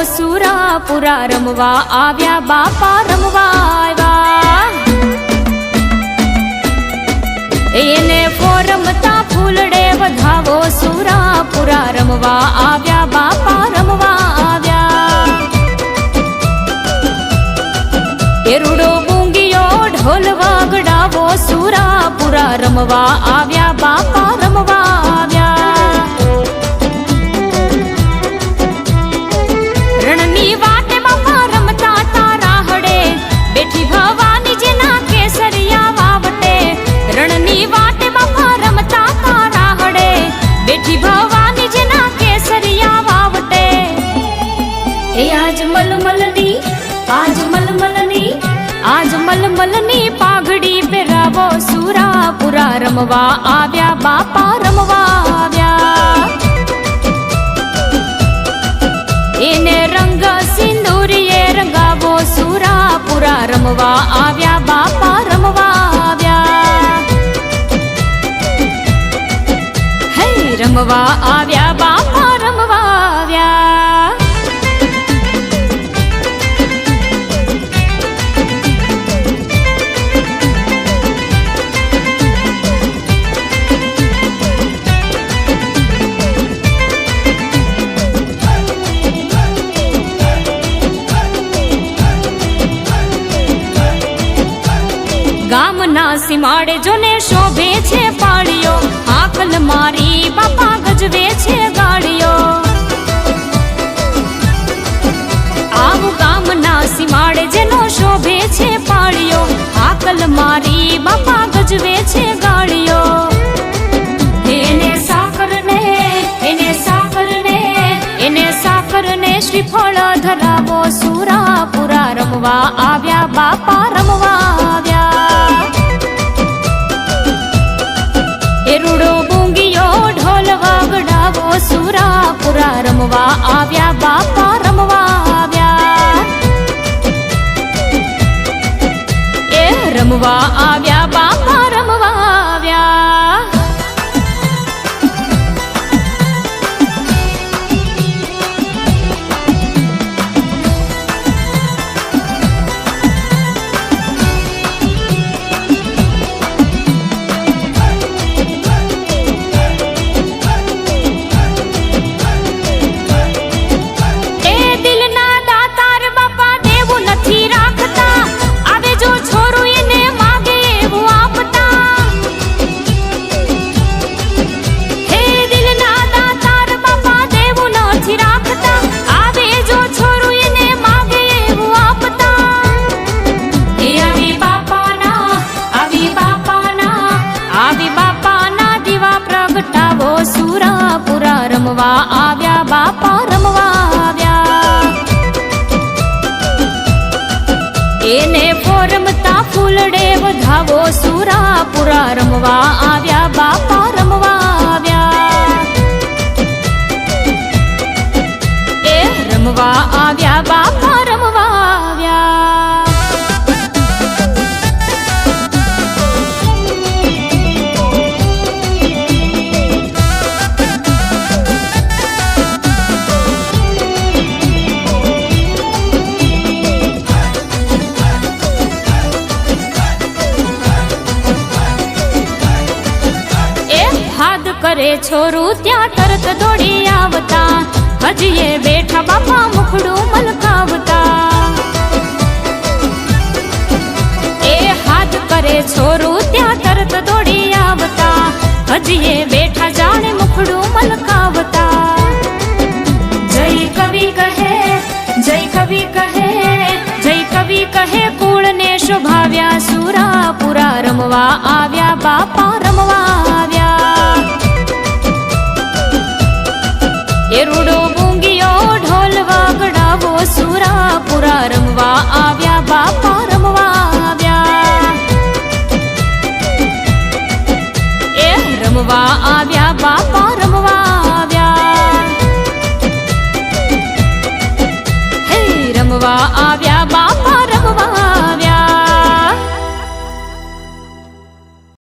સુરાપુરા રમવા આવ્યા બાપા રમવા આવ્યા એને ફોરમતા ફૂલડે વધાવો સુરાપુરા રમવા આવ્યા બાપા રમવા આવ્યા એ રૂડો બુંગીયો ઢોલ વાગડાવો સુરાપુરા રમવા આવ્યા બાપા રમવા આવ્યા રણની વાટે બાપા રમતા તારા હડે બેઠી ભવાની જેના કેસરિયા વાવટે રણની વાટે બાપા રમતા તારા હડે બેઠી ભવાની જેના કેસરિયા વાવટે એ આજ મલમલની પાઘડી પહેરાવો સુરાપુરા રમવા આવ્યા બાપા રમવા આવ્યા એને રંગ સિંદૂરીએ રંગાવો સુરાપુરા રમવા આવ્યા બાપા રમવા આવ્યા હે રમવા આવ્યા બાપા રમવા આવ્યા ગામના સીમાડે જોને શોભે છે પાળીઓ આકલ મારી બાપા ગજવે છે ગાડીઓ આવું ગામના સીમાડે જેનો શોભે છે પાળીઓ આકલ મારી બાપા ગજવે છે ગાડીઓ એને સાકરને શ્રીફળ ધરાવો સુરાપુરા રમવા આવ્યા બાપા રમવા આવ્યા એ રૂડો બુંગીયો ઢોલ વાગડાવો સુરાપુરા રમવા આવ્યા બાપા રમવા આવ્યા એ રમવા આવ્યા બાપા રમવા આવ્યા સુરાપુરા રમવા આવ્યા બાપા રમવા આવ્યા એને ફોરમતા ફૂલડે વધાવો સુરાપુરા રમવા આવ્યા બાપા રમવા આવ્યા એ રમવા આવ્યા બાપા રમવા આવ્યા કરે છોરું ત્યાં તરત દોડી આવતા હજીએ બેઠા બાપા મુખડું મલકાવતા એ હાથ કરે છોરું ત્યાં તરત દોડી આવતા હજીએ બેઠા જાણે મુખડું મલકાવતા જય કવિ કહે જય કવિ કહે જય કવિ કહે કુળને શોભાવ્યા સુરાપુરા રમવા આવ્યા બાપા રમવા આવ્યા એ રૂડો બુંગીયો ઢોલ વાગડાવો સુરાપુરા રમવા આવ્યા બાપા રમવા આવ્યા એ રમવા આવ્યા બાપા રમવા આવ્યા હે રમવા આવ્યા